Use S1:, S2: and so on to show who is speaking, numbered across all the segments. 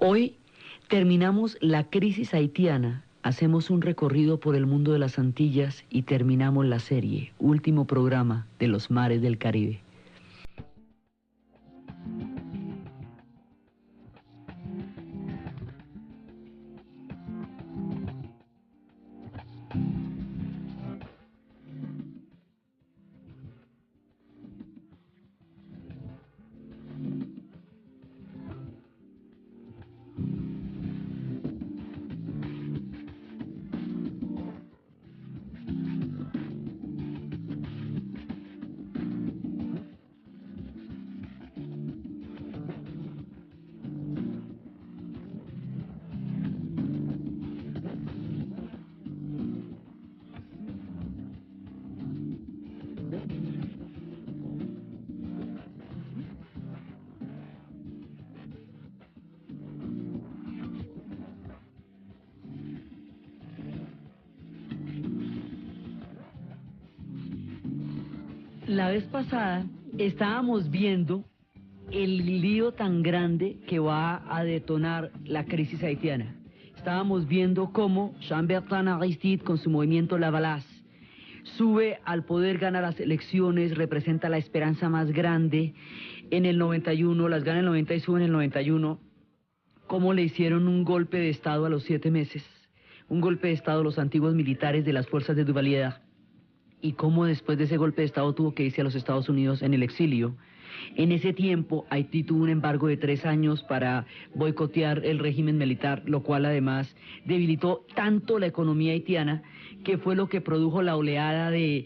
S1: Hoy terminamos la crisis haitiana, hacemos un recorrido por el mundo de las Antillas y terminamos la serie, último programa de los mares del Caribe. La vez pasada estábamos viendo el lío tan grande que va a detonar la crisis haitiana. Estábamos viendo cómo Jean-Bertrand Aristide, con su movimiento Lavalas, sube al poder, gana las elecciones, representa la esperanza más grande. En el 91, las gana en el 90 y sube en el 91, cómo le hicieron un golpe de Estado a los 7 meses, un golpe de Estado a los antiguos militares de las fuerzas de Duvalier, y cómo después de ese golpe de Estado tuvo que irse a los Estados Unidos en el exilio. En ese tiempo, Haití tuvo un embargo de 3 años para boicotear el régimen militar, lo cual además debilitó tanto la economía haitiana, que fue lo que produjo la oleada de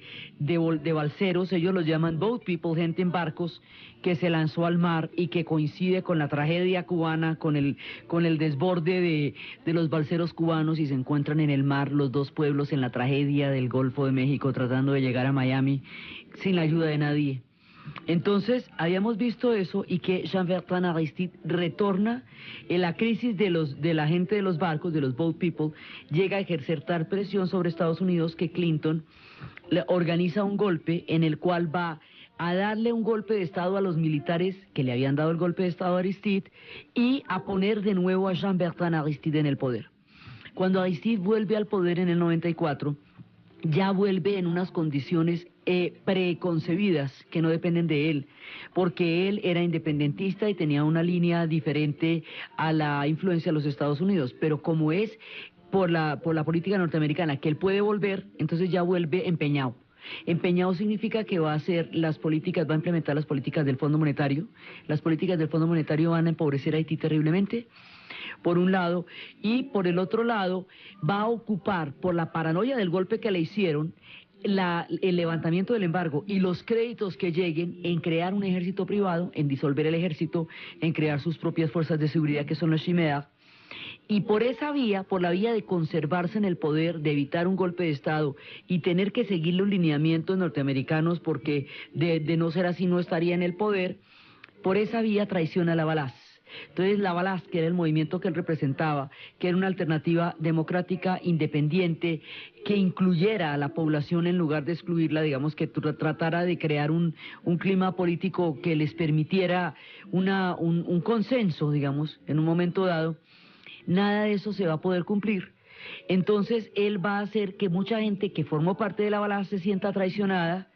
S1: balseros, ellos los llaman boat people, gente en barcos, que se lanzó al mar y que coincide con la tragedia cubana, con el desborde de los balseros cubanos, y se encuentran en el mar los dos pueblos en la tragedia del Golfo de México, tratando de llegar a Miami sin la ayuda de nadie. Entonces, habíamos visto eso, y que Jean-Bertrand Aristide retorna en la crisis de la gente de los barcos, de los boat people, llega a ejercer tal presión sobre Estados Unidos que Clinton organiza un golpe en el cual va a darle un golpe de Estado a los militares que le habían dado el golpe de Estado a Aristide y a poner de nuevo a Jean-Bertrand Aristide en el poder. Cuando Aristide vuelve al poder en el 94, ya vuelve en unas condiciones preconcebidas que no dependen de él, porque él era independentista y tenía una línea diferente a la influencia de los Estados Unidos, pero como es por la política norteamericana que él puede volver, entonces ya vuelve empeñado. Empeñado significa que va a hacer las políticas, va a implementar las políticas del Fondo Monetario. Las políticas del Fondo Monetario van a empobrecer a Haití terriblemente, por un lado, y por el otro lado va a ocupar, por la paranoia del golpe que le hicieron, el levantamiento del embargo y los créditos que lleguen, en crear un ejército privado, en disolver el ejército, en crear sus propias fuerzas de seguridad, que son los Chimera. Y por esa vía, por la vía de conservarse en el poder, de evitar un golpe de Estado y tener que seguir los lineamientos norteamericanos, porque de no ser así no estaría en el poder, por esa vía traiciona a Lavalas. Entonces Lavalas, que era el movimiento que él representaba, que era una alternativa democrática, independiente, que incluyera a la población en lugar de excluirla, digamos, que tratara de crear un clima político que les permitiera un consenso, digamos, en un momento dado, nada de eso se va a poder cumplir. Entonces él va a hacer que mucha gente que formó parte de Lavalas se sienta traicionada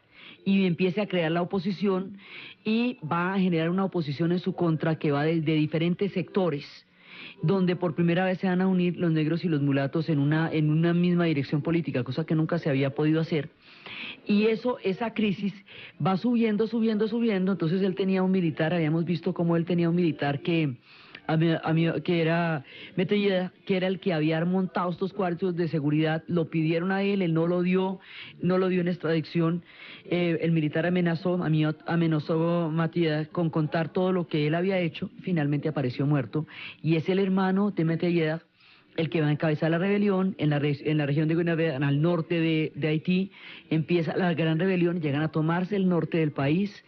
S1: y empiece a crear la oposición, y va a generar una oposición en su contra que va de diferentes sectores, donde por primera vez se van a unir los negros y los mulatos en una misma dirección política, cosa que nunca se había podido hacer. Y esa crisis va subiendo, entonces él tenía un militar, habíamos visto cómo él tenía un militar que era Metellida, que era el que había montado estos cuartos de seguridad, lo pidieron a él no lo dio en extradición. El militar amenazó Matías con contar todo lo que él había hecho, finalmente apareció muerto, y es el hermano de Metellida el que va a encabezar la rebelión en la región de Guinea, al norte de Haití, empieza la gran rebelión, llegan a tomarse el norte del país,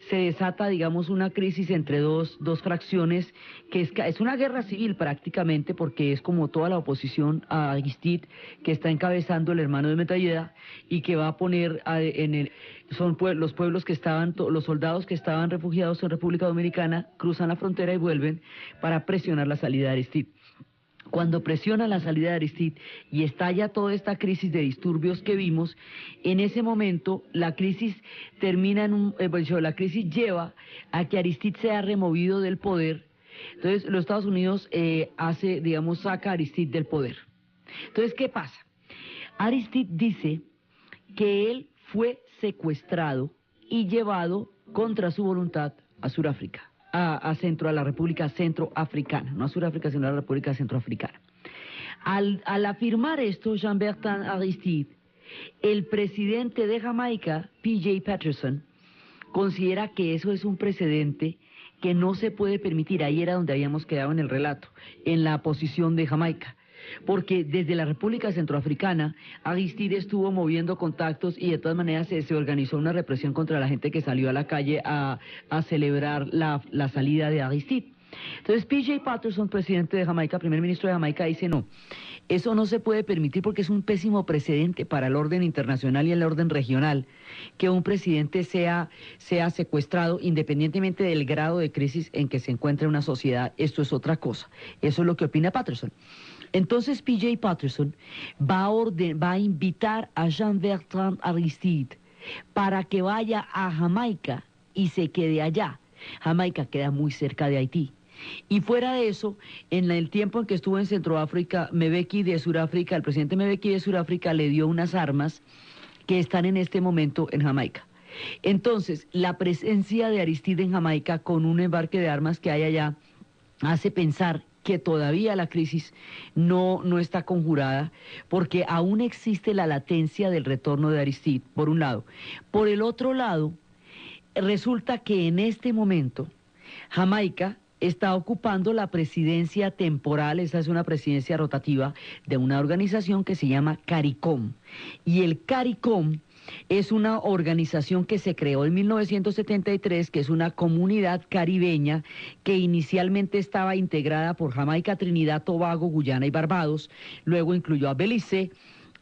S1: se desata, digamos, una crisis entre dos fracciones, que es una guerra civil prácticamente, porque es como toda la oposición a Aristide, que está encabezando el hermano de Metralleda, y que va a poner los pueblos que estaban, los soldados que estaban refugiados en República Dominicana, cruzan la frontera y vuelven para presionar la salida de Aristide. Cuando presiona la salida de Aristide y estalla toda esta crisis de disturbios que vimos, en ese momento la crisis termina la crisis lleva a que Aristide sea removido del poder. Entonces los Estados Unidos saca a Aristide del poder. Entonces, ¿qué pasa? Aristide dice que él fue secuestrado y llevado contra su voluntad a Sudáfrica. A la República Centroafricana, no a Sudáfrica, sino a la República Centroafricana. Al afirmar esto, Jean-Bertrand Aristide, el presidente de Jamaica, P.J. Patterson, considera que eso es un precedente que no se puede permitir. Ahí era donde habíamos quedado en el relato, en la posición de Jamaica. Porque desde la República Centroafricana, Aristide estuvo moviendo contactos y de todas maneras se organizó una represión contra la gente que salió a la calle a celebrar la salida de Aristide. Entonces P.J. Patterson, presidente de Jamaica, primer ministro de Jamaica, dice no, eso no se puede permitir porque es un pésimo precedente para el orden internacional y el orden regional, que un presidente sea secuestrado independientemente del grado de crisis en que se encuentra una sociedad. Esto es otra cosa. Eso es lo que opina Patterson. Entonces P.J. Patterson va a invitar a Jean-Bertrand Aristide para que vaya a Jamaica y se quede allá. Jamaica queda muy cerca de Haití. Y fuera de eso, en el tiempo en que estuvo en Centroáfrica, Mbeki de Sudáfrica, el presidente Mbeki de Sudáfrica le dio unas armas que están en este momento en Jamaica. Entonces, la presencia de Aristide en Jamaica con un embarque de armas que hay allá hace pensar que todavía la crisis no está conjurada, porque aún existe la latencia del retorno de Aristide, por un lado. Por el otro lado, resulta que en este momento Jamaica está ocupando la presidencia temporal, esa es una presidencia rotativa de una organización que se llama CARICOM. Y el CARICOM es una organización que se creó en 1973, que es una comunidad caribeña que inicialmente estaba integrada por Jamaica, Trinidad, Tobago, Guyana y Barbados, luego incluyó a Belice,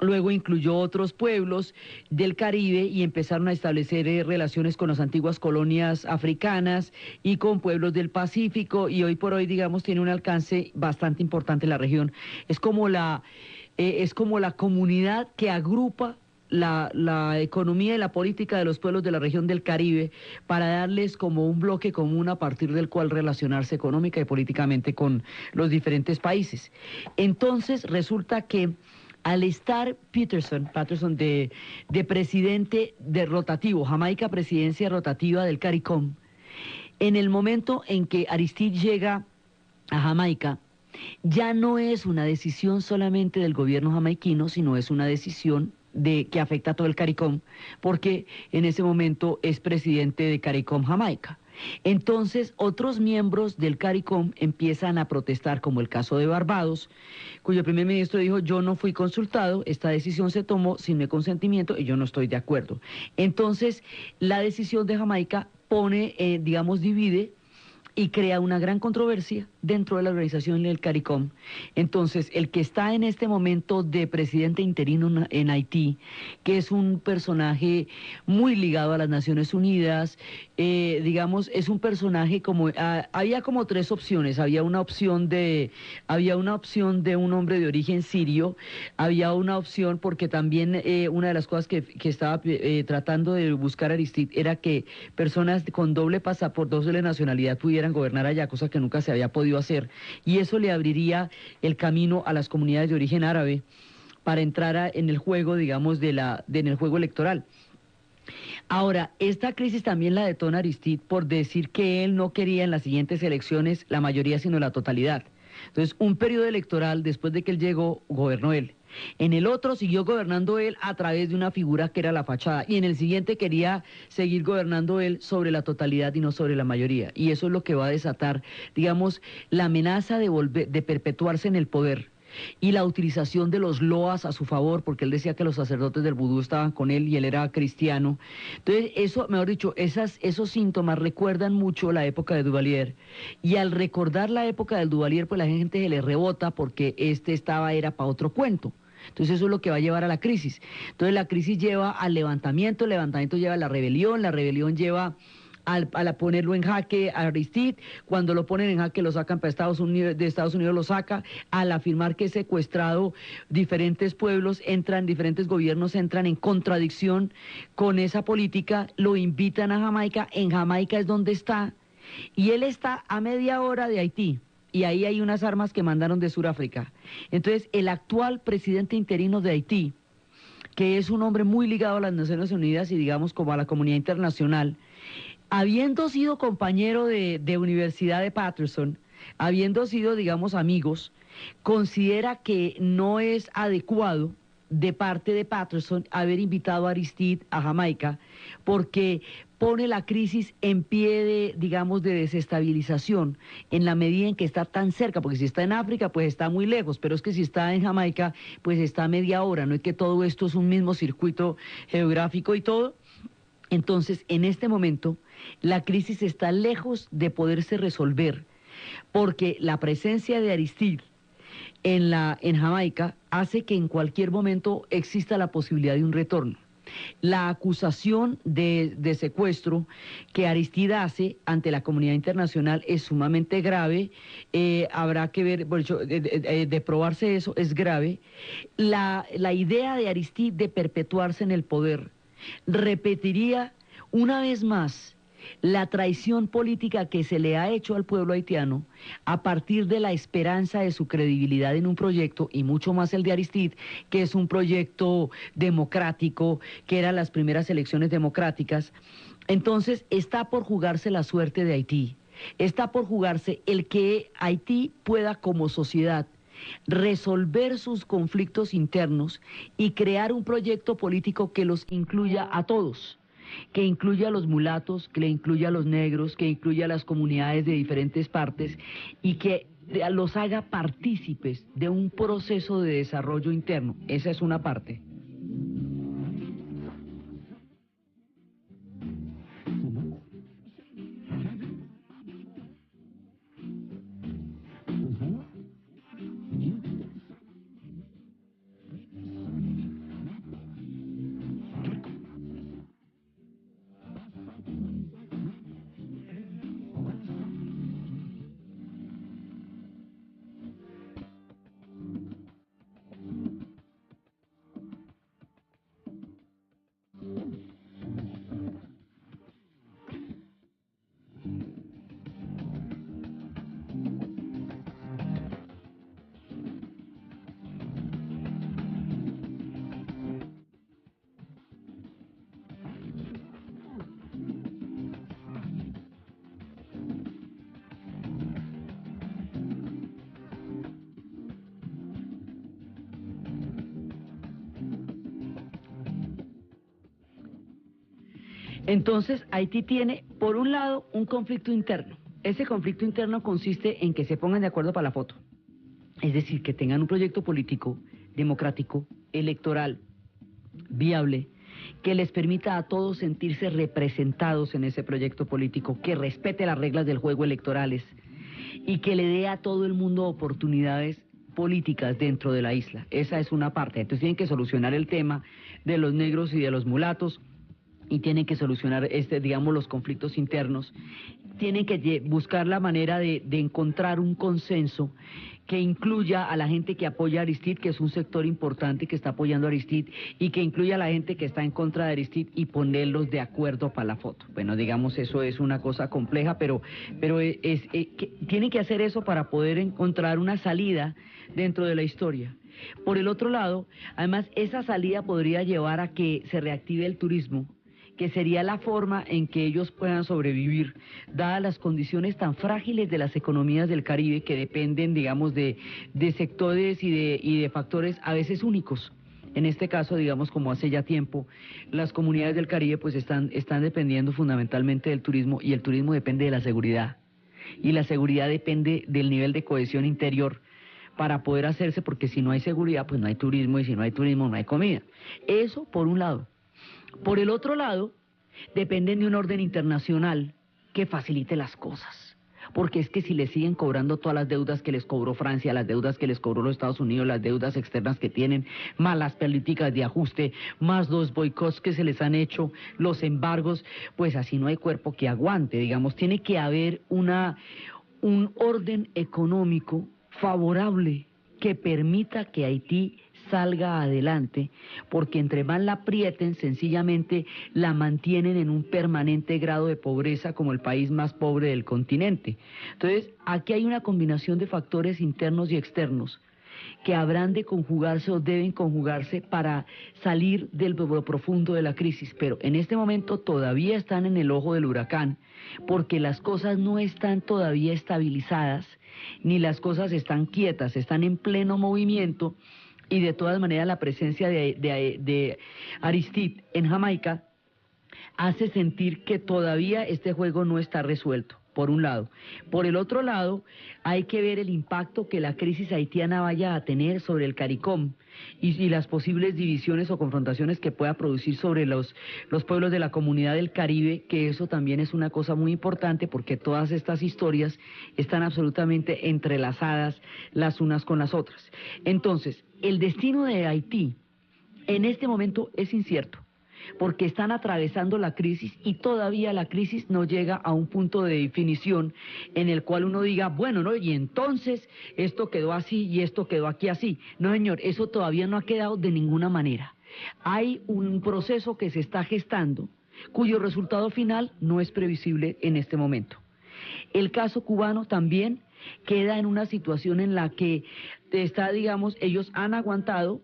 S1: luego incluyó otros pueblos del Caribe y empezaron a establecer relaciones con las antiguas colonias africanas y con pueblos del Pacífico, y hoy por hoy, digamos, tiene un alcance bastante importante en la región. Es como la comunidad que agrupa la economía y la política de los pueblos de la región del Caribe para darles como un bloque común a partir del cual relacionarse económica y políticamente con los diferentes países. Entonces resulta que al estar Patterson de presidente de rotativo, Jamaica presidencia rotativa del CARICOM, en el momento en que Aristide llega a Jamaica, ya no es una decisión solamente del gobierno jamaiquino, sino es una decisión que afecta a todo el CARICOM, porque en ese momento es presidente de CARICOM Jamaica. Entonces, otros miembros del CARICOM empiezan a protestar, como el caso de Barbados, cuyo primer ministro dijo, yo no fui consultado, esta decisión se tomó sin mi consentimiento y yo no estoy de acuerdo. Entonces, la decisión de Jamaica divide y crea una gran controversia dentro de la organización del CARICOM. Entonces, el que está en este momento de presidente interino en Haití, que es un personaje muy ligado a las Naciones Unidas, es un personaje había como tres opciones. Había una opción de un hombre de origen sirio, había una opción porque también una de las cosas que estaba tratando de buscar Aristide era que personas con doble pasaporte, doble nacionalidad pudieran gobernar allá, cosa que nunca se había podido hacer, y eso le abriría el camino a las comunidades de origen árabe para entrar en el juego, digamos, en el juego electoral. Ahora, esta crisis también la detona Aristide por decir que él no quería en las siguientes elecciones la mayoría, sino la totalidad. Entonces, un periodo electoral, después de que él llegó, gobernó él. En el otro siguió gobernando él a través de una figura que era la fachada. Y en el siguiente quería seguir gobernando él sobre la totalidad y no sobre la mayoría. Y eso es lo que va a desatar, digamos, la amenaza de perpetuarse en el poder. y la utilización de los loas a su favor, porque él decía que los sacerdotes del vudú estaban con él y él era cristiano. Entonces, eso, mejor dicho, esos síntomas recuerdan mucho la época de Duvalier. Y al recordar la época del Duvalier, pues la gente se le rebota porque era para otro cuento. Entonces eso es lo que va a llevar a la crisis. Entonces la crisis lleva al levantamiento, el levantamiento lleva a la rebelión lleva ponerlo en jaque a Aristide. Cuando lo ponen en jaque lo sacan para Estados Unidos, de Estados Unidos lo saca, al afirmar que es secuestrado diferentes pueblos, diferentes gobiernos entran en contradicción con esa política, lo invitan a Jamaica, en Jamaica es donde está, y él está a media hora de Haití. Y ahí hay unas armas que mandaron de Sudáfrica. Entonces, el actual presidente interino de Haití, que es un hombre muy ligado a las Naciones Unidas y digamos como a la comunidad internacional, habiendo sido compañero de universidad de Patterson, habiendo sido, digamos, amigos, considera que no es adecuado de parte de Patterson haber invitado a Aristide a Jamaica, porque pone la crisis en pie de, digamos, de desestabilización, en la medida en que está tan cerca, porque si está en África, pues está muy lejos, pero es que si está en Jamaica, pues está a media hora, no es que todo esto es un mismo circuito geográfico y todo. Entonces, en este momento, la crisis está lejos de poderse resolver, porque la presencia de Aristide en Jamaica hace que en cualquier momento exista la posibilidad de un retorno. La acusación de secuestro que Aristide hace ante la comunidad internacional es sumamente grave, habrá que ver, por hecho, de probarse eso, es grave. La idea de Aristide de perpetuarse en el poder repetiría una vez más la traición política que se le ha hecho al pueblo haitiano a partir de la esperanza de su credibilidad en un proyecto, y mucho más el de Aristide, que es un proyecto democrático, que eran las primeras elecciones democráticas. Entonces está por jugarse la suerte de Haití, está por jugarse el que Haití pueda como sociedad resolver sus conflictos internos y crear un proyecto político que los incluya a todos, que incluya a los mulatos, que le incluya a los negros, que incluya a las comunidades de diferentes partes y que los haga partícipes de un proceso de desarrollo interno. Esa es una parte. Entonces, Haití tiene, por un lado, un conflicto interno. Ese conflicto interno consiste en que se pongan de acuerdo para la foto. Es decir, que tengan un proyecto político, democrático, electoral, viable, que les permita a todos sentirse representados en ese proyecto político, que respete las reglas del juego electorales y que le dé a todo el mundo oportunidades políticas dentro de la isla. Esa es una parte. Entonces tienen que solucionar el tema de los negros y de los mulatos, y tienen que solucionar digamos, los conflictos internos. Tienen que buscar la manera de encontrar un consenso que incluya a la gente que apoya a Aristide, que es un sector importante que está apoyando a Aristide, y que incluya a la gente que está en contra de Aristide, y ponerlos de acuerdo para la foto. Bueno, digamos, eso es una cosa compleja, pero tienen que hacer eso para poder encontrar una salida dentro de la historia. Por el otro lado, además, esa salida podría llevar a que se reactive el turismo, que sería la forma en que ellos puedan sobrevivir, dadas las condiciones tan frágiles de las economías del Caribe, que dependen, digamos, de sectores y de factores a veces únicos. En este caso, digamos, como hace ya tiempo, las comunidades del Caribe pues están dependiendo fundamentalmente del turismo, y el turismo depende de la seguridad, y la seguridad depende del nivel de cohesión interior, para poder hacerse, porque si no hay seguridad, pues no hay turismo, y si no hay turismo, no hay comida. Eso por un lado. Por el otro lado, dependen de un orden internacional que facilite las cosas. Porque es que si les siguen cobrando todas las deudas que les cobró Francia, las deudas que les cobró los Estados Unidos, las deudas externas que tienen, más las políticas de ajuste, más los boicots que se les han hecho, los embargos, pues así no hay cuerpo que aguante, digamos, tiene que haber un orden económico favorable que permita que Haití salga adelante, porque entre más la aprieten, sencillamente la mantienen en un permanente grado de pobreza como el país más pobre del continente. Entonces, aquí hay una combinación de factores internos y externos que habrán de conjugarse o deben conjugarse para salir del profundo de la crisis, pero en este momento todavía están en el ojo del huracán, porque las cosas no están todavía estabilizadas, ni las cosas están quietas, están en pleno movimiento. Y de todas maneras la presencia de Aristide en Jamaica hace sentir que todavía este juego no está resuelto, por un lado. Por el otro lado, hay que ver el impacto que la crisis haitiana vaya a tener sobre el CARICOM y las posibles divisiones o confrontaciones que pueda producir sobre los pueblos de la comunidad del Caribe, que eso también es una cosa muy importante porque todas estas historias están absolutamente entrelazadas las unas con las otras. Entonces, el destino de Haití en este momento es incierto, porque están atravesando la crisis y todavía la crisis no llega a un punto de definición en el cual uno diga, bueno, ¿no? Y entonces esto quedó así y esto quedó aquí así. No, señor, eso todavía no ha quedado de ninguna manera. Hay un proceso que se está gestando cuyo resultado final no es previsible en este momento. El caso cubano también queda en una situación en la que está, digamos, ellos han aguantado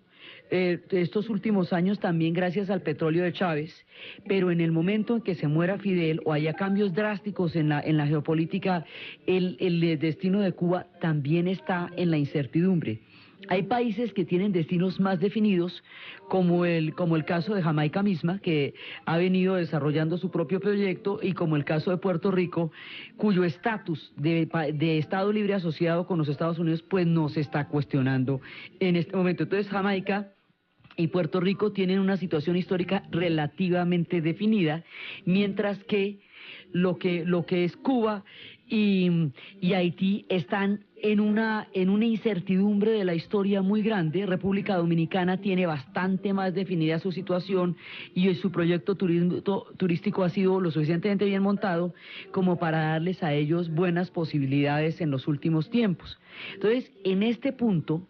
S1: estos últimos años también gracias al petróleo de Chávez, pero en el momento en que se muera Fidel o haya cambios drásticos en la geopolítica, el destino de Cuba también está en la incertidumbre. Hay países que tienen destinos más definidos, como el caso de Jamaica misma, que ha venido desarrollando su propio proyecto, y como el caso de Puerto Rico, cuyo estatus de Estado libre asociado con los Estados Unidos, pues no se está cuestionando en este momento. Entonces, Jamaica y Puerto Rico tienen una situación histórica relativamente definida, mientras que lo que es Cuba y Haití están en una incertidumbre de la historia muy grande. República Dominicana tiene bastante más definida su situación y su proyecto turístico ha sido lo suficientemente bien montado como para darles a ellos buenas posibilidades en los últimos tiempos. Entonces, en este punto,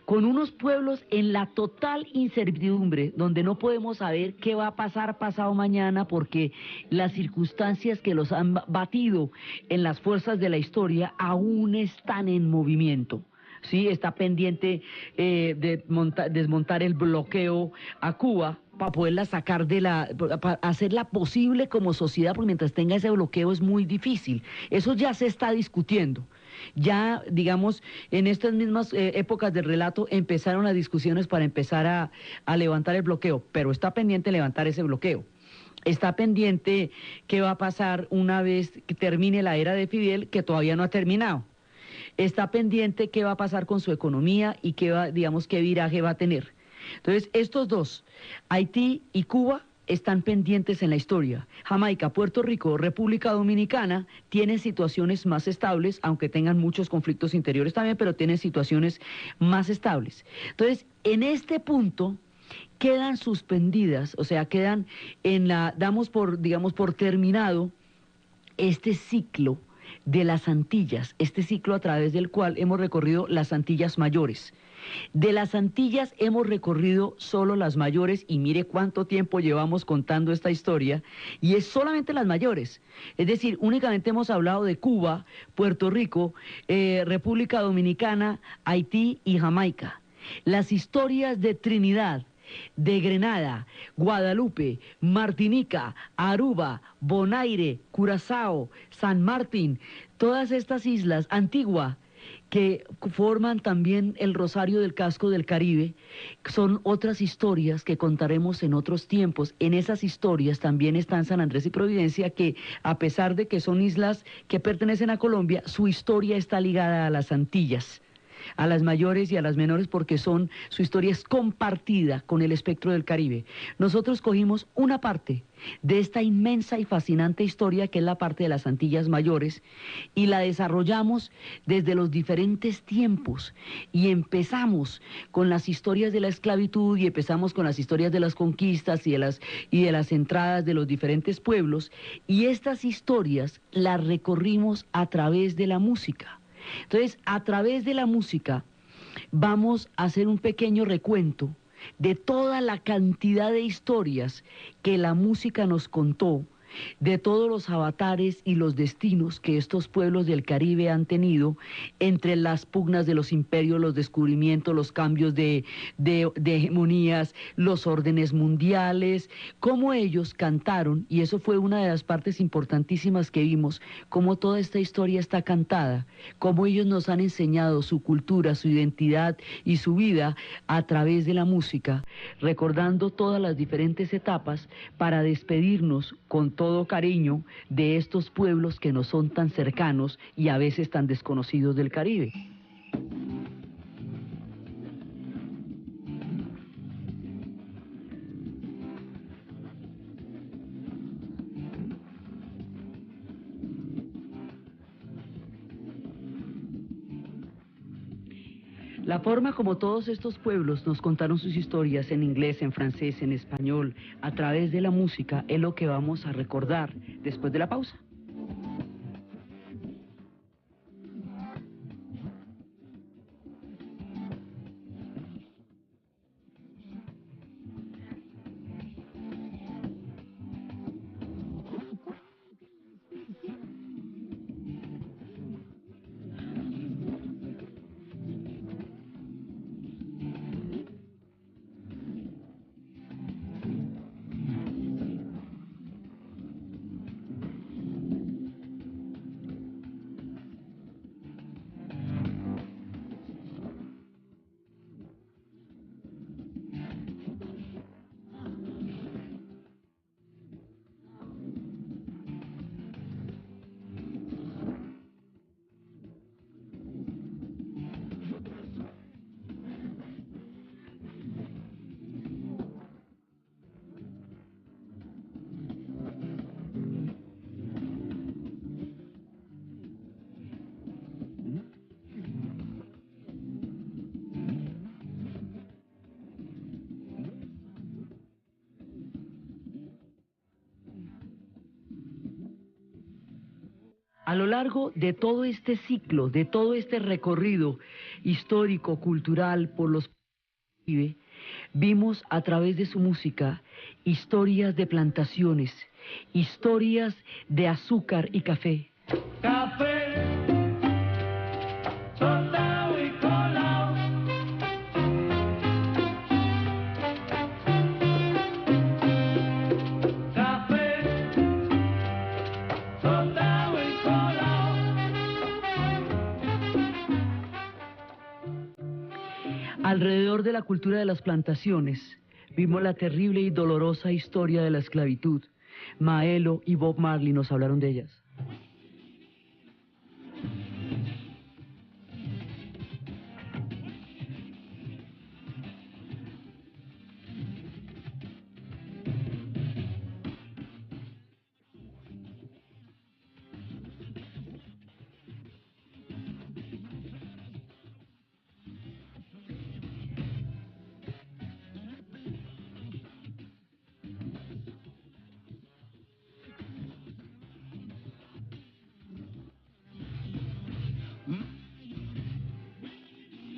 S1: con unos pueblos en la total incertidumbre, donde no podemos saber qué va a pasar pasado mañana, porque las circunstancias que los han batido en las fuerzas de la historia aún están en movimiento. Sí, está pendiente desmontar el bloqueo a Cuba para poderla sacar para hacerla posible como sociedad, porque mientras tenga ese bloqueo es muy difícil. Eso ya se está discutiendo. Ya, digamos, en estas mismas épocas del relato empezaron las discusiones para empezar a levantar el bloqueo, pero está pendiente levantar ese bloqueo. Está pendiente qué va a pasar una vez que termine la era de Fidel, que todavía no ha terminado. Está pendiente qué va a pasar con su economía y qué viraje va a tener. Entonces, estos dos, Haití y Cuba, están pendientes en la historia. Jamaica, Puerto Rico, República Dominicana tienen situaciones más estables, aunque tengan muchos conflictos interiores también, pero tienen situaciones más estables. Entonces, en este punto quedan suspendidas, o sea, quedan damos por terminado este ciclo de las Antillas, este ciclo a través del cual hemos recorrido las Antillas mayores. De las Antillas hemos recorrido solo las mayores, y mire cuánto tiempo llevamos contando esta historia, y es solamente las mayores. Es decir, únicamente hemos hablado de Cuba, Puerto Rico, República Dominicana, Haití y Jamaica. Las historias de Trinidad, de Grenada, Guadalupe, Martinica, Aruba, Bonaire, Curazao, San Martín, todas estas islas, Antigua, que forman también el rosario del casco del Caribe, son otras historias que contaremos en otros tiempos. En esas historias también están San Andrés y Providencia, que a pesar de que son islas que pertenecen a Colombia, su historia está ligada a las Antillas. a las mayores y a las menores porque su historia es compartida con el espectro del Caribe. Nosotros cogimos una parte de esta inmensa y fascinante historia que es la parte de las Antillas Mayores y la desarrollamos desde los diferentes tiempos y empezamos con las historias de la esclavitud y empezamos con las historias de las conquistas y de las entradas de los diferentes pueblos, y estas historias las recorrimos a través de la música. Entonces, a través de la música vamos a hacer un pequeño recuento de toda la cantidad de historias que la música nos contó, de todos los avatares y los destinos que estos pueblos del Caribe han tenido entre las pugnas de los imperios, los descubrimientos, los cambios de hegemonías, los órdenes mundiales, cómo ellos cantaron, y eso fue una de las partes importantísimas que vimos, cómo toda esta historia está cantada, cómo ellos nos han enseñado su cultura, su identidad y su vida a través de la música, recordando todas las diferentes etapas para despedirnos con todo cariño de estos pueblos que nos son tan cercanos y a veces tan desconocidos del Caribe. La forma como todos estos pueblos nos contaron sus historias en inglés, en francés, en español, a través de la música, es lo que vamos a recordar después de la pausa. A lo largo de todo este ciclo, de todo este recorrido histórico, cultural por los Caribe, vimos a través de su música historias de plantaciones, historias de azúcar y café. Café, tostado y colado. Café, tostado y colado. Alrededor de la cultura de las plantaciones, vimos la terrible y dolorosa historia de la esclavitud. Maelo y Bob Marley nos hablaron de ellas.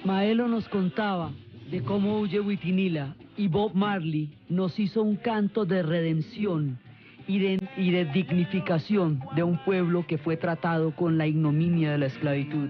S1: Maelo nos contaba de cómo huye Huitinila y Bob Marley nos hizo un canto de redención y de dignificación de un pueblo que fue tratado con la ignominia de la esclavitud.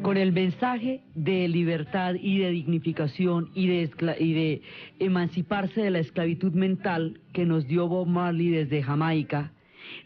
S1: con el mensaje de libertad y de dignificación y de emanciparse de la esclavitud mental que nos dio Bob Marley desde Jamaica.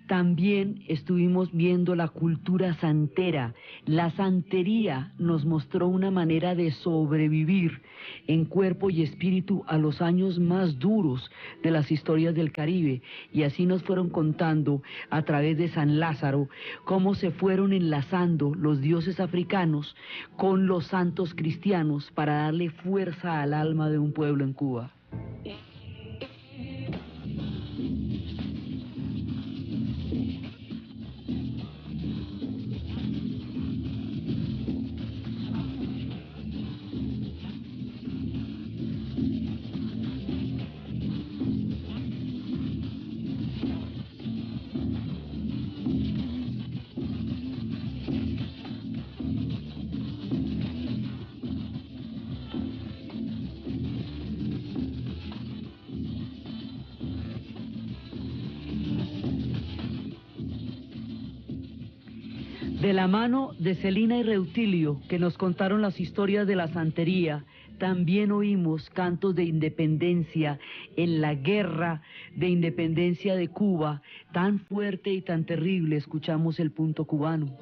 S1: También estuvimos viendo la cultura santera. La santería nos mostró una manera de sobrevivir en cuerpo y espíritu a los años más duros de las historias del Caribe. Y así nos fueron contando a través de San Lázaro cómo se fueron enlazando los dioses africanos con los santos cristianos para darle fuerza al alma de un pueblo en Cuba. De la mano de Celina y Reutilio, que nos contaron las historias de la santería, también oímos cantos de independencia en la guerra de independencia de Cuba, tan fuerte y tan terrible. Escuchamos el punto cubano.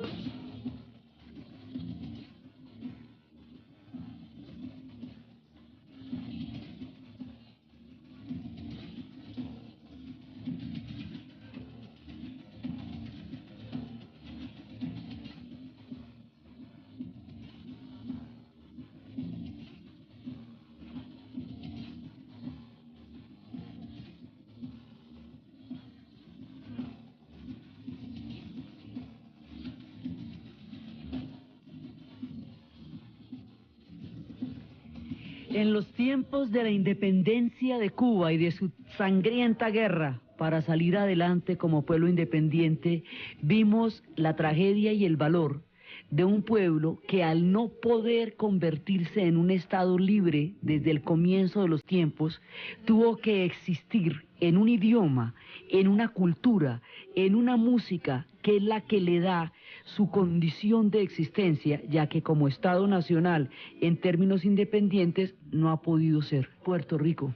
S1: En los tiempos de la independencia de Cuba y de su sangrienta guerra para salir adelante como pueblo independiente, vimos la tragedia y el valor de un pueblo que al no poder convertirse en un estado libre desde el comienzo de los tiempos, tuvo que existir en un idioma, en una cultura, en una música que es la que le da su condición de existencia, ya que como Estado nacional, en términos independientes, no ha podido ser Puerto Rico.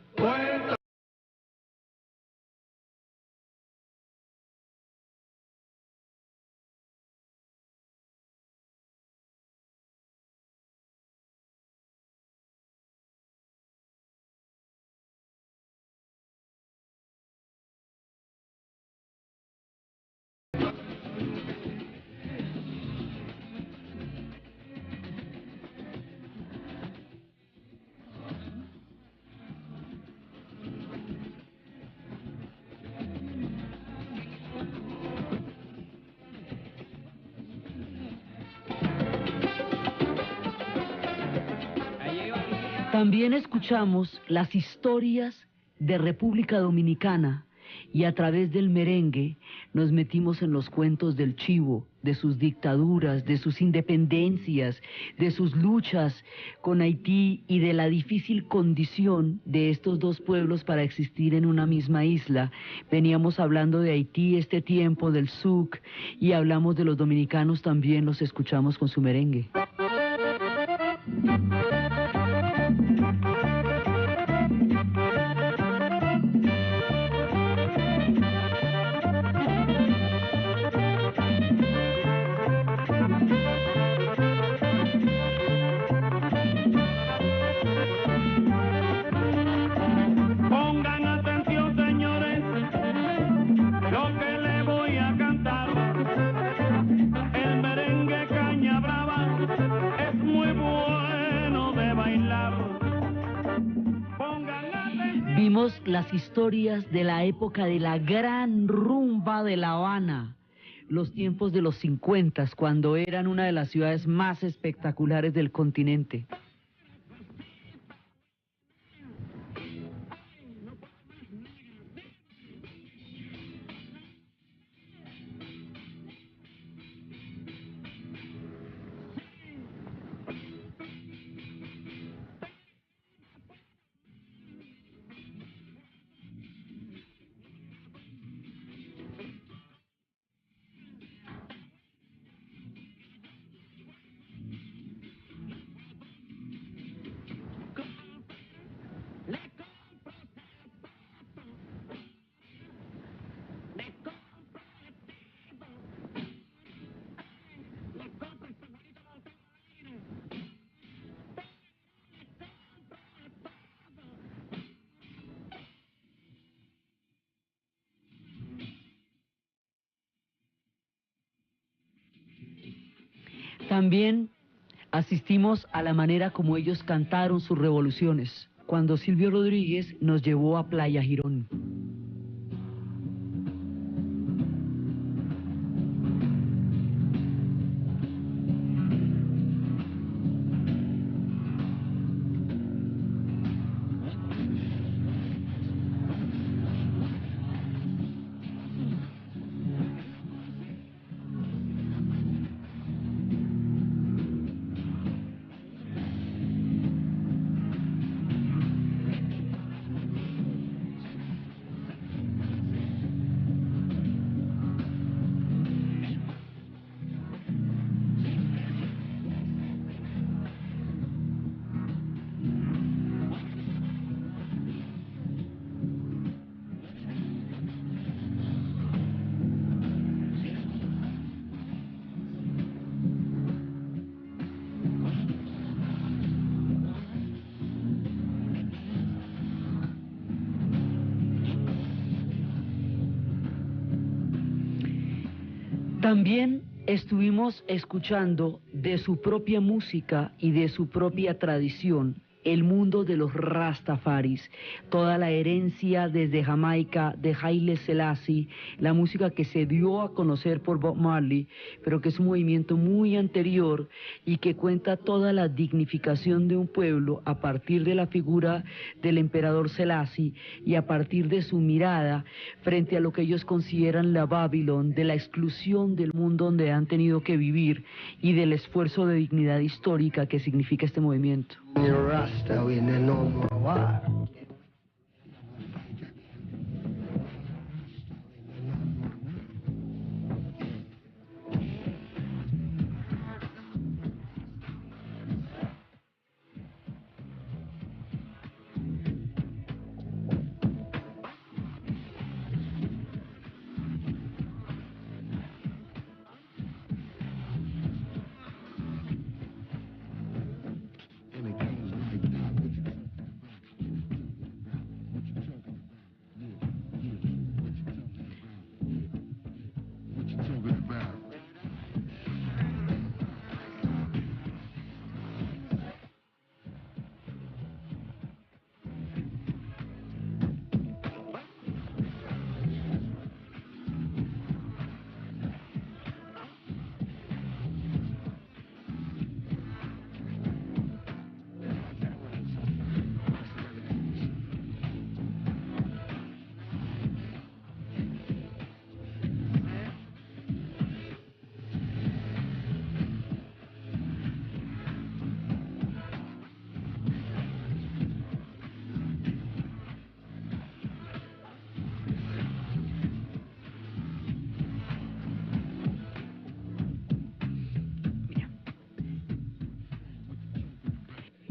S1: También escuchamos las historias de República Dominicana y a través del merengue nos metimos en los cuentos del Chivo, de sus dictaduras, de sus independencias, de sus luchas con Haití y de la difícil condición de estos dos pueblos para existir en una misma isla. Veníamos hablando de Haití este tiempo, del SUC, y hablamos de los dominicanos también, los escuchamos con su merengue.
S2: Pongan atención, señores, lo que le voy a cantar. El merengue caña brava es muy bueno de bailar. Pongan atención.
S1: Vimos las historias de la época de la gran rumba de La Habana, los tiempos de los 50, cuando eran una de las ciudades más espectaculares del continente. También asistimos a la manera como ellos cantaron sus revoluciones, cuando Silvio Rodríguez nos llevó a Playa Girón. También estuvimos escuchando de su propia música y de su propia tradición el mundo de los Rastafaris, toda la herencia desde Jamaica de Haile Selassie, la música que se dio a conocer por Bob Marley, pero que es un movimiento muy anterior y que cuenta toda la dignificación de un pueblo a partir de la figura del emperador Selassie y a partir de su mirada frente a lo que ellos consideran la Babilón, de la exclusión del mundo donde han tenido que vivir y del esfuerzo de dignidad histórica que significa este movimiento.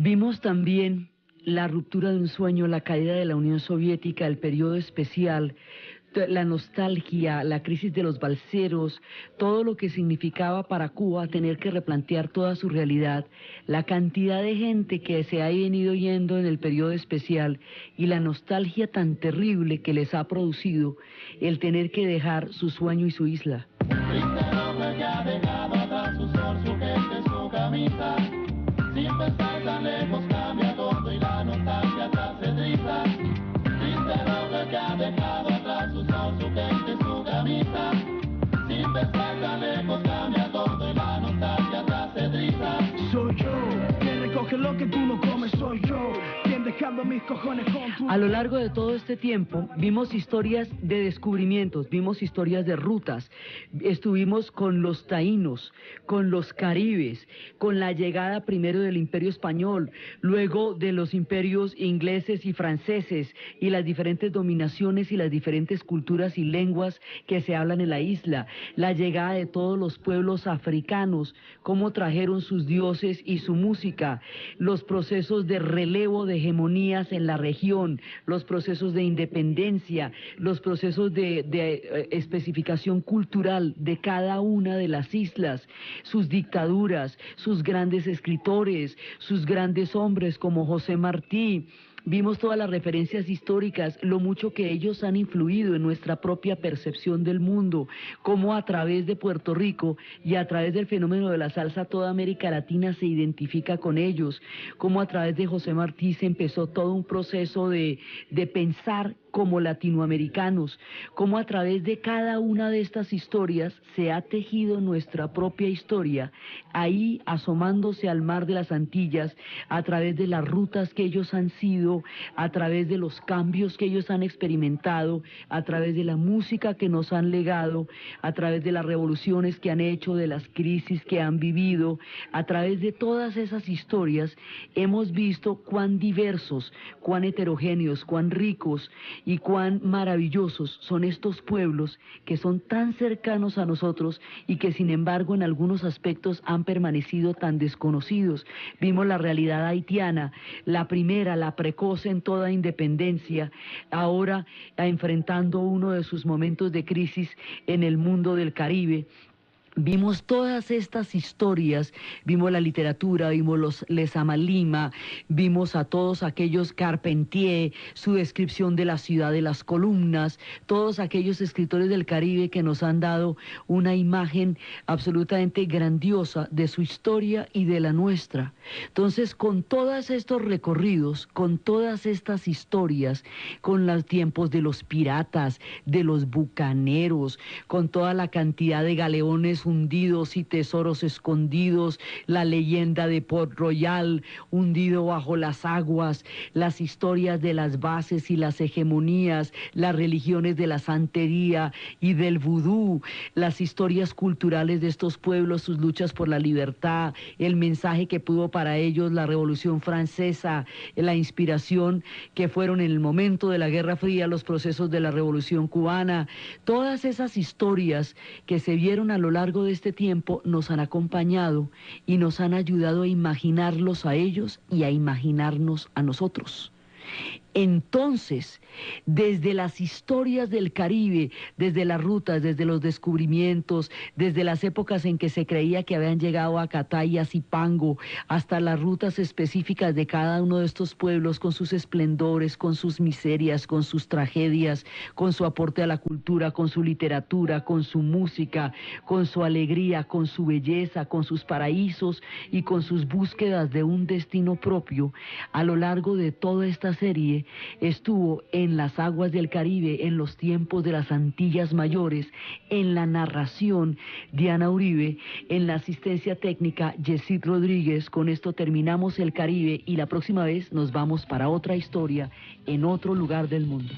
S1: Vimos también la ruptura de un sueño, la caída de la Unión Soviética, el periodo especial, la nostalgia, la crisis de los balseros, todo lo que significaba para Cuba tener que replantear toda su realidad, la cantidad de gente que se ha venido yendo en el periodo especial y la nostalgia tan terrible que les ha producido el tener que dejar su sueño y su isla.
S2: Sin pensar tan lejos cambia todo y la nostalgia te hace trizas. Triste el hombre que ha dejado atrás su sol, su gente, su camisa. Sin pensar tan lejos cambia todo y la nostalgia te hace trizas. Soy yo, quien recoge lo que tú no comes, soy yo. Quien dejando mis cojones con tu...
S1: A lo largo de todo este tiempo vimos historias de descubrimientos, vimos historias de rutas, estuvimos con los taínos, con los caribes, con la llegada primero del Imperio Español, luego de los imperios ingleses y franceses y las diferentes dominaciones y las diferentes culturas y lenguas que se hablan en la isla, la llegada de todos los pueblos africanos, cómo trajeron sus dioses y su música, los procesos de relevo de hegemonías en la región, los procesos de independencia, los procesos de especificación cultural de cada una de las islas, sus dictaduras, sus grandes escritores, sus grandes hombres como José Martí, Vimos todas las referencias históricas, lo mucho que ellos han influido en nuestra propia percepción del mundo, cómo a través de Puerto Rico y a través del fenómeno de la salsa toda América Latina se identifica con ellos, cómo a través de José Martí se empezó todo un proceso de pensar como latinoamericanos, cómo a través de cada una de estas historias se ha tejido nuestra propia historia, ahí asomándose al mar de las Antillas, a través de las rutas que ellos han sido, a través de los cambios que ellos han experimentado, a través de la música que nos han legado, a través de las revoluciones que han hecho, de las crisis que han vivido, a través de todas esas historias hemos visto cuán diversos, cuán heterogéneos, cuán ricos y cuán maravillosos son estos pueblos que son tan cercanos a nosotros y que sin embargo en algunos aspectos han permanecido tan desconocidos. Vimos la realidad haitiana, la primera, la precoz en toda independencia, ahora enfrentando uno de sus momentos de crisis en el mundo del Caribe. Vimos todas estas historias, vimos la literatura, vimos los Les Amalima, vimos a todos aquellos Carpentier, su descripción de la ciudad de las columnas, todos aquellos escritores del Caribe que nos han dado una imagen absolutamente grandiosa de su historia y de la nuestra. Entonces, con todos estos recorridos, con todas estas historias, con los tiempos de los piratas, de los bucaneros, con toda la cantidad de galeones hundidos y tesoros escondidos, la leyenda de Port Royal hundido bajo las aguas, las historias de las bases y las hegemonías, las religiones de la santería y del vudú, las historias culturales de estos pueblos, sus luchas por la libertad, el mensaje que pudo para ellos la Revolución Francesa, la inspiración que fueron en el momento de la Guerra Fría los procesos de la Revolución Cubana, todas esas historias que se vieron a lo largo de este tiempo nos han acompañado y nos han ayudado a imaginarlos a ellos y a imaginarnos a nosotros. Entonces, desde las historias del Caribe, desde las rutas, desde los descubrimientos, desde las épocas en que se creía que habían llegado a Catay y a Zipango, hasta las rutas específicas de cada uno de estos pueblos con sus esplendores, con sus miserias, con sus tragedias, con su aporte a la cultura, con su literatura, con su música, con su alegría, con su belleza, con sus paraísos y con sus búsquedas de un destino propio, a lo largo de toda esta serie estuvo en las aguas del Caribe, en los tiempos de las Antillas Mayores, en la narración Diana Uribe, en la asistencia técnica Yesid Rodríguez. Con esto terminamos el Caribe y la próxima vez nos vamos para otra historia en otro lugar del mundo.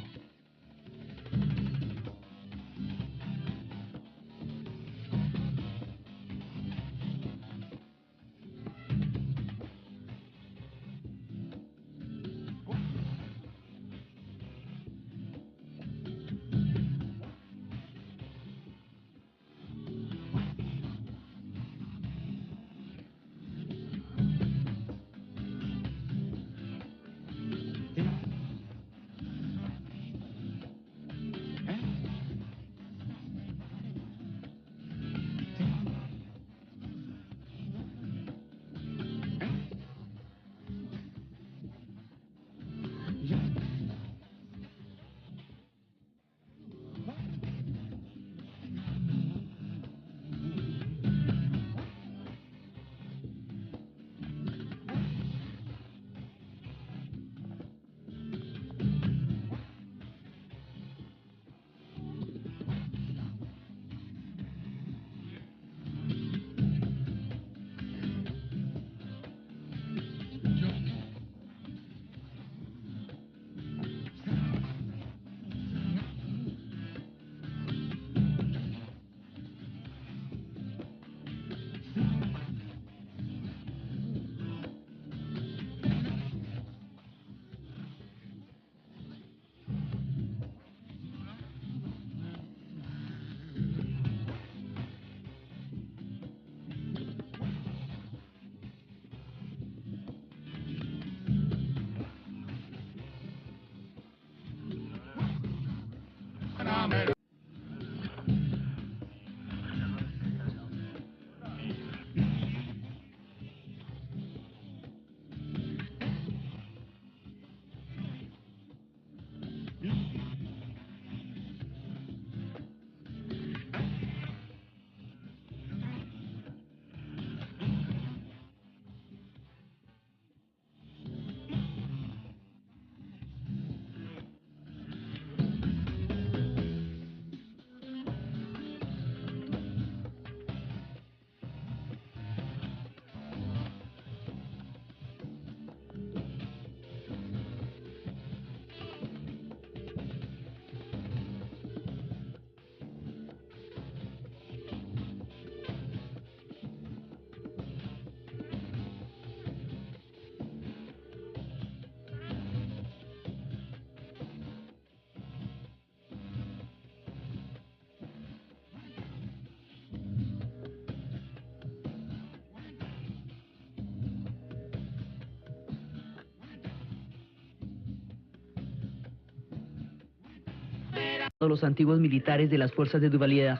S1: los antiguos militares de las fuerzas de Duvalier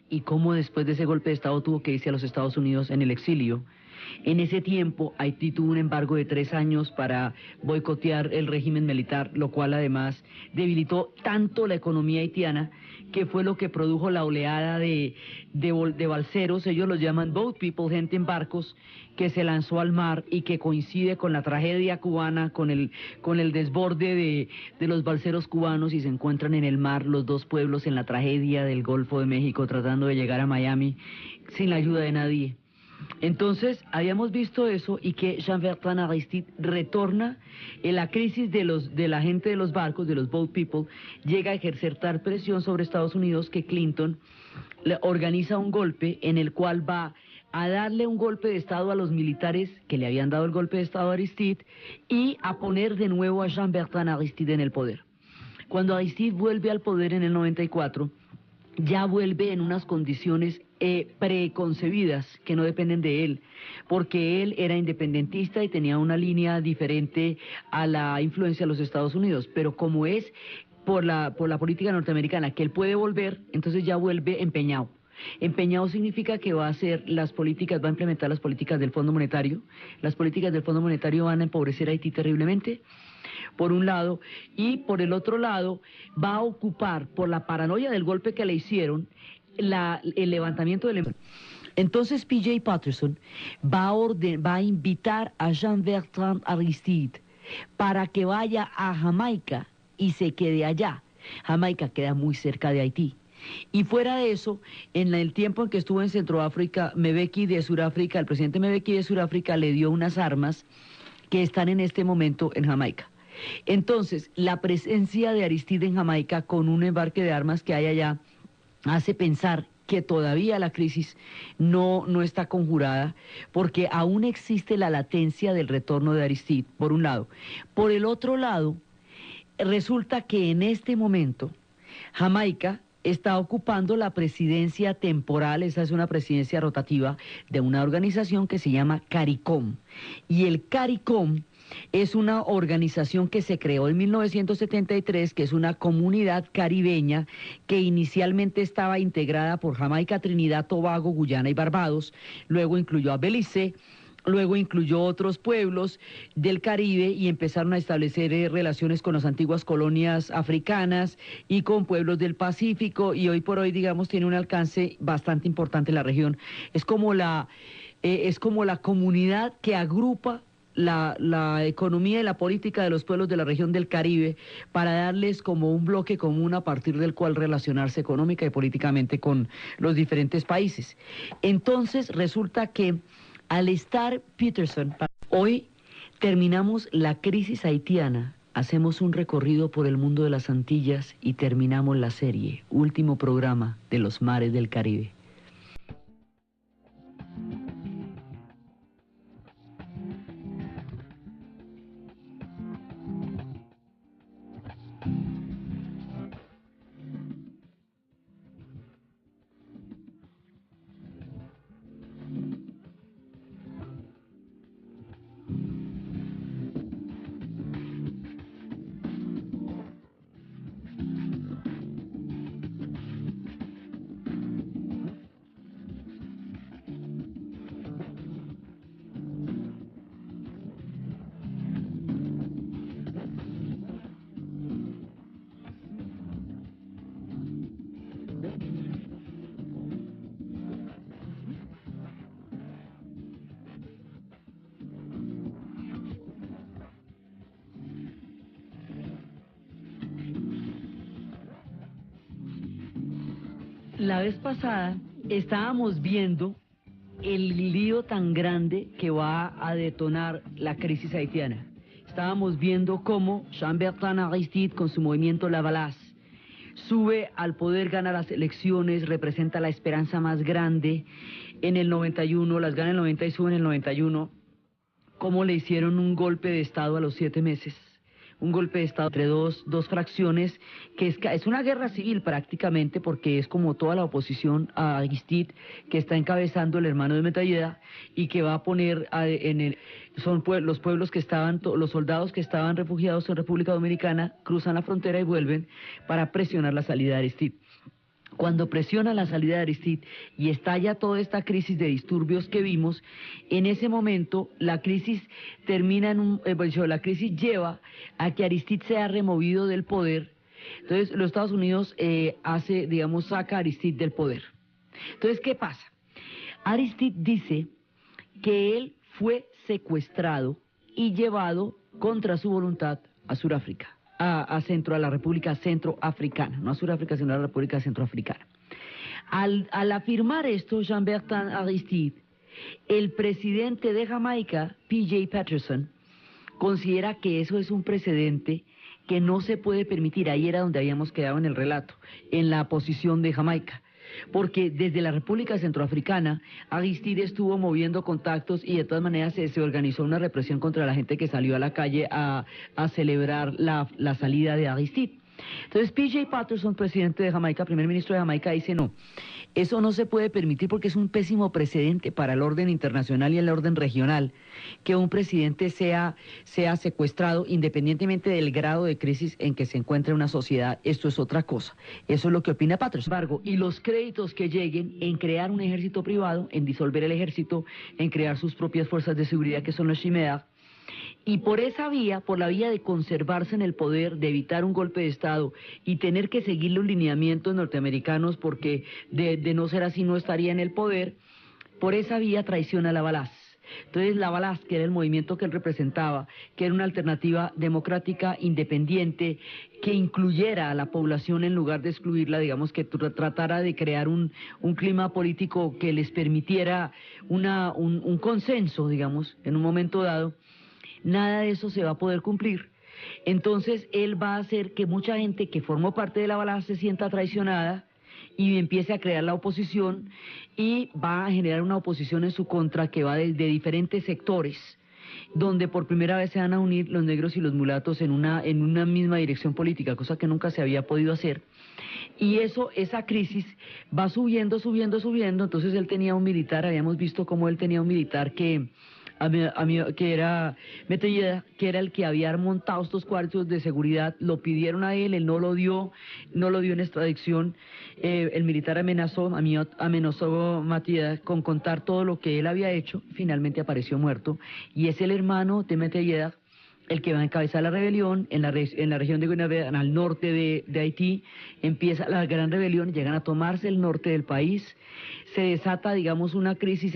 S1: y cómo después de ese golpe de Estado tuvo que irse a los Estados Unidos en el exilio. En ese tiempo, Haití tuvo un embargo de 3 años para boicotear el régimen militar, lo cual además debilitó tanto la economía haitiana, que fue lo que produjo la oleada de balseros, ellos los llaman boat people, gente en barcos, que se lanzó al mar y que coincide con la tragedia cubana, con el desborde de los balseros cubanos, y se encuentran en el mar los dos pueblos en la tragedia del Golfo de México, tratando de llegar a Miami sin la ayuda de nadie. Entonces, habíamos visto eso, y que Jean-Bertrand Aristide retorna en la crisis de la gente de los barcos, de los boat people, llega a ejercer tal presión sobre Estados Unidos que Clinton organiza un golpe en el cual va a darle un golpe de Estado a los militares que le habían dado el golpe de Estado a Aristide y a poner de nuevo a Jean-Bertrand Aristide en el poder. Cuando Aristide vuelve al poder en el 94, ya vuelve en unas condiciones preconcebidas que no dependen de él, porque él era independentista y tenía una línea diferente a la influencia de los Estados Unidos, pero como es por la política norteamericana que él puede volver, entonces ya vuelve empeñado. Empeñado significa que va a implementar las políticas del Fondo Monetario. Las políticas del Fondo Monetario van a empobrecer a Haití terriblemente, por un lado, y por el otro lado va a ocupar, por la paranoia del golpe que le hicieron, el levantamiento del... Entonces P.J. Patterson va a invitar a Jean-Bertrand Aristide para que vaya a Jamaica y se quede allá. Jamaica queda muy cerca de Haití. Y fuera de eso, en el tiempo en que estuvo en Centroáfrica, Mbeki de Sudáfrica, el presidente Mbeki de Sudáfrica le dio unas armas que están en este momento en Jamaica. Entonces, la presencia de Aristide en Jamaica con un embarque de armas que hay allá hace pensar que todavía la crisis no está conjurada, porque aún existe la latencia del retorno de Aristide, por un lado. Por el otro lado, resulta que en este momento Jamaica está ocupando la presidencia temporal, esa es una presidencia rotativa, de una organización que se llama CARICOM. Y el CARICOM es una organización que se creó en 1973, que es una comunidad caribeña que inicialmente estaba integrada por Jamaica, Trinidad, Tobago, Guyana y Barbados, luego incluyó a Belice, luego incluyó otros pueblos del Caribe y empezaron a establecer relaciones con las antiguas colonias africanas y con pueblos del Pacífico, y hoy por hoy, digamos, tiene un alcance bastante importante en la región. Es como la comunidad que agrupa la economía y la política de los pueblos de la región del Caribe para darles como un bloque común a partir del cual relacionarse económica y políticamente con los diferentes países. Entonces resulta que al estar Peterson, hoy terminamos la crisis haitiana, hacemos un recorrido por el mundo de las Antillas y terminamos la serie, último programa de los mares del Caribe. La vez pasada estábamos viendo el lío tan grande que va a detonar la crisis haitiana. Estábamos viendo cómo Jean-Bertrand Aristide, con su movimiento Lavalas, sube al poder, gana las elecciones, representa la esperanza más grande. En el 91, las gana en el 90 y sube en el 91, cómo le hicieron un golpe de Estado a los 7 meses. un golpe de Estado entre dos fracciones, que es una guerra civil prácticamente, porque es como toda la oposición a Aristide, que está encabezando el hermano de Metalleda, y que va a poner los pueblos que estaban, los soldados que estaban refugiados en República Dominicana, cruzan la frontera y vuelven para presionar la salida de Aristide. Cuando presiona la salida de Aristide y estalla toda esta crisis de disturbios que vimos, en ese momento la crisis termina la crisis lleva a que Aristide sea removido del poder. Entonces los Estados Unidos saca a Aristide del poder. Entonces, ¿qué pasa? Aristide dice que él fue secuestrado y llevado contra su voluntad a Sudáfrica. A la República Centroafricana, no a Sudáfrica, sino a la República Centroafricana. Al afirmar esto, Jean-Bertrand Aristide, el presidente de Jamaica, P.J. Patterson, considera que eso es un precedente que no se puede permitir. Ahí era donde habíamos quedado en el relato, en la posición de Jamaica. Porque desde la República Centroafricana, Aristide estuvo moviendo contactos y de todas maneras se organizó una represión contra la gente que salió a la calle a celebrar la salida de Aristide. Entonces P.J. Patterson, presidente de Jamaica, primer ministro de Jamaica, dice no, eso no se puede permitir porque es un pésimo precedente para el orden internacional y el orden regional, que un presidente sea secuestrado independientemente del grado de crisis en que se encuentre una sociedad. Esto es otra cosa. Eso es lo que opina Patterson. Sin embargo, y los créditos que lleguen en crear un ejército privado, en disolver el ejército, en crear sus propias fuerzas de seguridad que son los Chimera. Y por esa vía, por la vía de conservarse en el poder, de evitar un golpe de Estado y tener que seguir los lineamientos norteamericanos porque de no ser así no estaría en el poder, por esa vía traiciona a la Balaz. Entonces la Balaz, que era el movimiento que él representaba, que era una alternativa democrática, independiente, que incluyera a la población en lugar de excluirla, digamos que tratara de crear un clima político que les permitiera un consenso, digamos, en un momento dado. Nada de eso se va a poder cumplir. Entonces él va a hacer que mucha gente que formó parte de la Balaz se sienta traicionada y empiece a crear la oposición y va a generar una oposición en su contra que va de diferentes sectores, donde por primera vez se van a unir los negros y los mulatos en una misma dirección política, cosa que nunca se había podido hacer. Y esa crisis va subiendo, entonces él tenía un militar, habíamos visto cómo él tenía un militar que era Metelleda, que era el que había montado estos cuartos de seguridad, lo pidieron a él no lo dio en extradición. El militar amenazó a Metelleda con contar todo lo que él había hecho, finalmente apareció muerto, y es el hermano de Metelleda el que va a encabezar la rebelión en la región de Guinea, al norte de Haití. Empieza la gran rebelión, llegan a tomarse el norte del país, se desata, digamos, una crisis